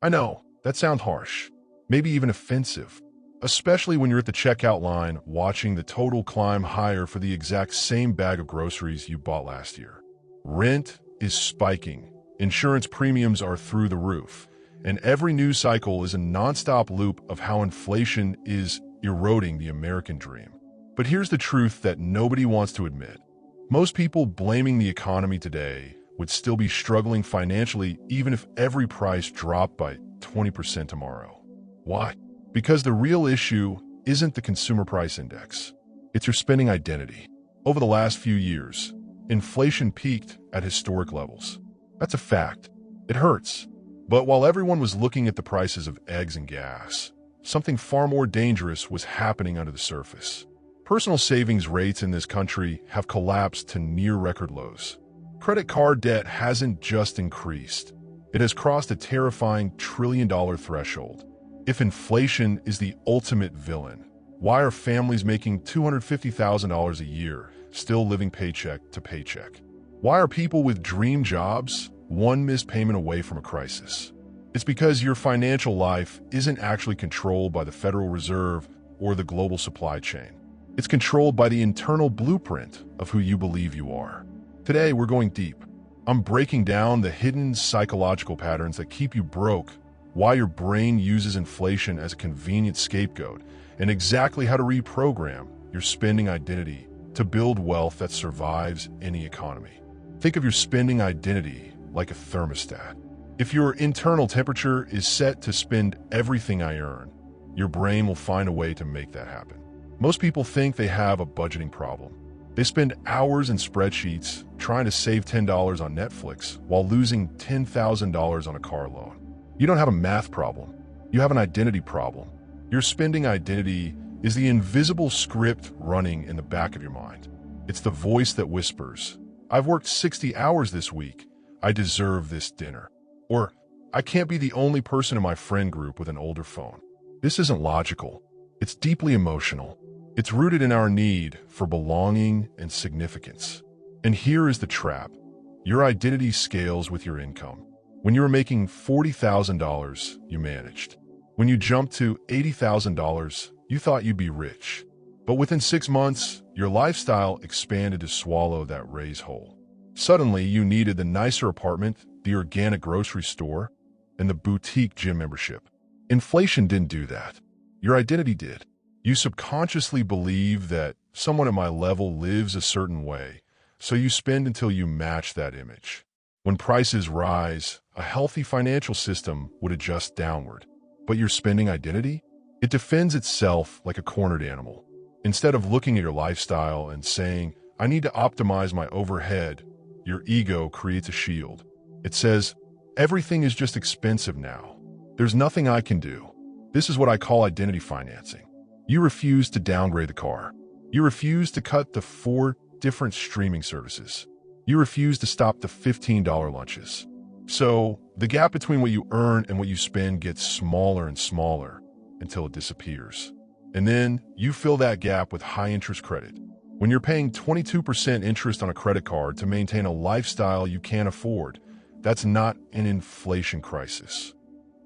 I know, that sounds harsh, maybe even offensive, especially when you're at the checkout line watching the total climb higher for the exact same bag of groceries you bought last year. Rent is spiking, insurance premiums are through the roof, and every news cycle is a nonstop loop of how inflation is eroding the American dream. But here's the truth that nobody wants to admit. Most people blaming the economy today would still be struggling financially even if every price dropped by 20% tomorrow. Why? Because the real issue isn't the consumer price index. It's your spending identity. Over the last few years, inflation peaked at historic levels. That's a fact. It hurts. But while everyone was looking at the prices of eggs and gas, something far more dangerous was happening under the surface. Personal savings rates in this country have collapsed to near record lows. Credit card debt hasn't just increased. It has crossed a terrifying trillion-dollar threshold. If inflation is the ultimate villain, why are families making $250,000 a year still living paycheck to paycheck? Why are people with dream jobs one missed payment away from a crisis? It's because your financial life isn't actually controlled by the Federal Reserve or the global supply chain. It's controlled by the internal blueprint of who you believe you are. Today, we're going deep. I'm breaking down the hidden psychological patterns that keep you broke, why your brain uses inflation as a convenient scapegoat, and exactly how to reprogram your spending identity to build wealth that survives any economy. Think of your spending identity like a thermostat. If your internal temperature is set to spend everything I earn, your brain will find a way to make that happen. Most people think they have a budgeting problem. They spend hours in spreadsheets trying to save $10 on Netflix while losing $10,000 on a car loan. You don't have a math problem. You have an identity problem. Your spending identity is the invisible script running in the back of your mind. It's the voice that whispers, "I've worked 60 hours this week. I deserve this dinner." Or, "I can't be the only person in my friend group with an older phone." This isn't logical. It's deeply emotional. It's rooted in our need for belonging and significance. And here is the trap. Your identity scales with your income. When you were making $40,000, you managed. When you jumped to $80,000, you thought you'd be rich. But within 6 months, your lifestyle expanded to swallow that raise whole. Suddenly, you needed the nicer apartment, the organic grocery store, and the boutique gym membership. Inflation didn't do that. Your identity did. You subconsciously believe that someone at my level lives a certain way, so you spend until you match that image. When prices rise, a healthy financial system would adjust downward. But your spending identity? It defends itself like a cornered animal. Instead of looking at your lifestyle and saying, "I need to optimize my overhead," your ego creates a shield. It says, "Everything is just expensive now. There's nothing I can do." This is what I call identity financing. You refuse to downgrade the car. You refuse to cut the 4 different streaming services. You refuse to stop the $15 lunches. So the gap between what you earn and what you spend gets smaller and smaller until it disappears. And then you fill that gap with high-interest credit. When you're paying 22% interest on a credit card to maintain a lifestyle you can't afford, that's not an inflation crisis.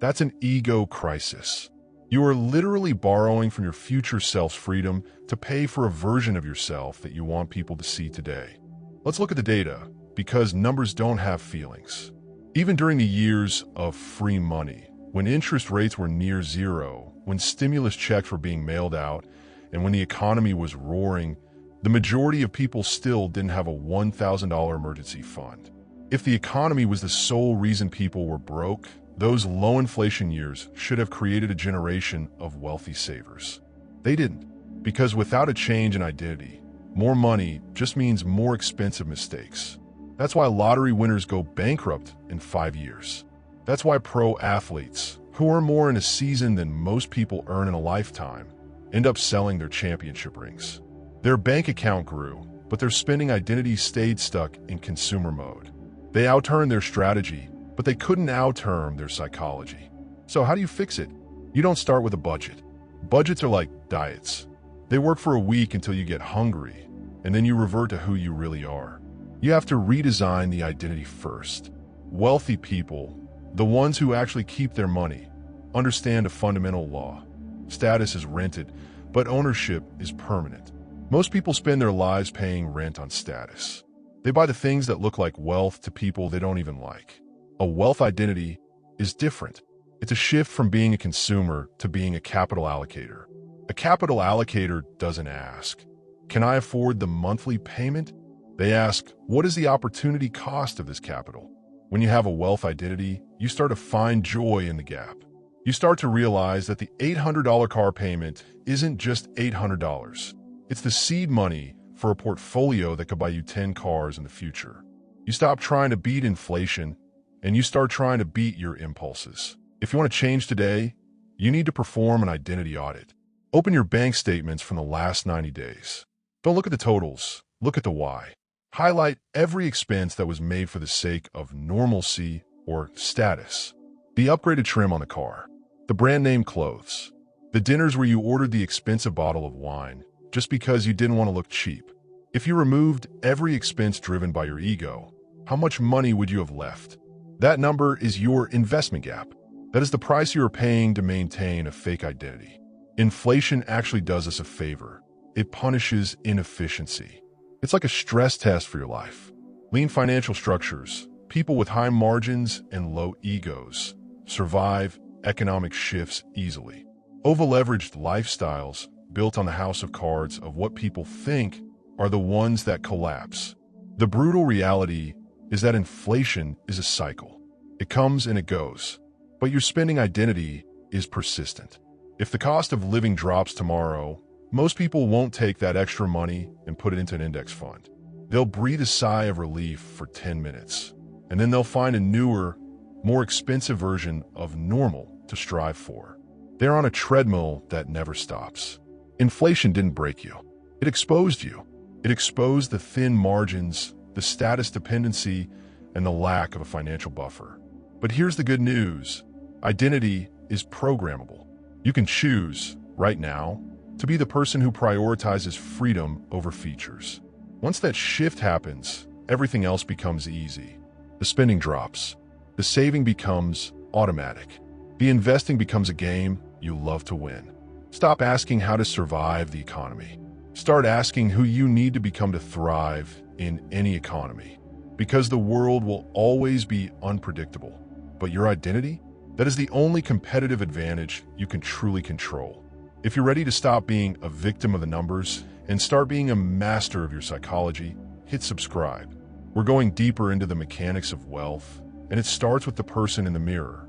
That's an ego crisis. You are literally borrowing from your future self's freedom to pay for a version of yourself that you want people to see today. Let's look at the data, because numbers don't have feelings. Even during the years of free money, when interest rates were near zero, when stimulus checks were being mailed out, and when the economy was roaring, the majority of people still didn't have a $1,000 emergency fund. If the economy was the sole reason people were broke, those low inflation years should have created a generation of wealthy savers. They didn't, because without a change in identity, more money just means more expensive mistakes. That's why lottery winners go bankrupt in 5 years. That's why pro athletes, who earn more in a season than most people earn in a lifetime, end up selling their championship rings. Their bank account grew, but their spending identity stayed stuck in consumer mode. They outturned their strategy, but they couldn't outturn their psychology. So how do you fix it? You don't start with a budget. Budgets are like diets. They work for a week until you get hungry, and then you revert to who you really are. You have to redesign the identity first. Wealthy people The ones who actually keep their money understand a fundamental law. Status is rented, but ownership is permanent. Most people spend their lives paying rent on status. They buy the things that look like wealth to people they don't even like. A wealth identity is different. It's a shift from being a consumer to being a capital allocator. A capital allocator doesn't ask, "Can I afford the monthly payment?" They ask, "What is the opportunity cost of this capital?" When you have a wealth identity, you start to find joy in the gap. You start to realize that the $800 car payment isn't just $800. It's the seed money for a portfolio that could buy you 10 cars in the future. You stop trying to beat inflation, and you start trying to beat your impulses. If you want to change today, you need to perform an identity audit. Open your bank statements from the last 90 days. Don't look at the totals, look at the why. Highlight every expense that was made for the sake of normalcy or status. The upgraded trim on the car, the brand name clothes, the dinners where you ordered the expensive bottle of wine just because you didn't want to look cheap. If you removed every expense driven by your ego, how much money would you have left? That number is your investment gap. That is the price you are paying to maintain a fake identity. Inflation actually does us a favor. It punishes inefficiency. It's like a stress test for your life. Lean financial structures, people with high margins and low egos, survive economic shifts easily. Over-leveraged lifestyles built on the house of cards of what people think are the ones that collapse. The brutal reality is that inflation is a cycle. It comes and it goes, but your spending identity is persistent. If the cost of living drops tomorrow, most people won't take that extra money and put it into an index fund. They'll breathe a sigh of relief for 10 minutes, and then they'll find a newer, more expensive version of normal to strive for. They're on a treadmill that never stops. Inflation didn't break you. It exposed you. It exposed the thin margins, the status dependency, and the lack of a financial buffer. But here's the good news. Identity is programmable. You can choose, right now, to be the person who prioritizes freedom over features. Once that shift happens, everything else becomes easy. The spending drops. The saving becomes automatic. The investing becomes a game you love to win. Stop asking how to survive the economy. Start asking who you need to become to thrive in any economy. Because the world will always be unpredictable. But your identity? That is the only competitive advantage you can truly control. If you're ready to stop being a victim of the numbers and start being a master of your psychology, hit subscribe. We're going deeper into the mechanics of wealth, and it starts with the person in the mirror.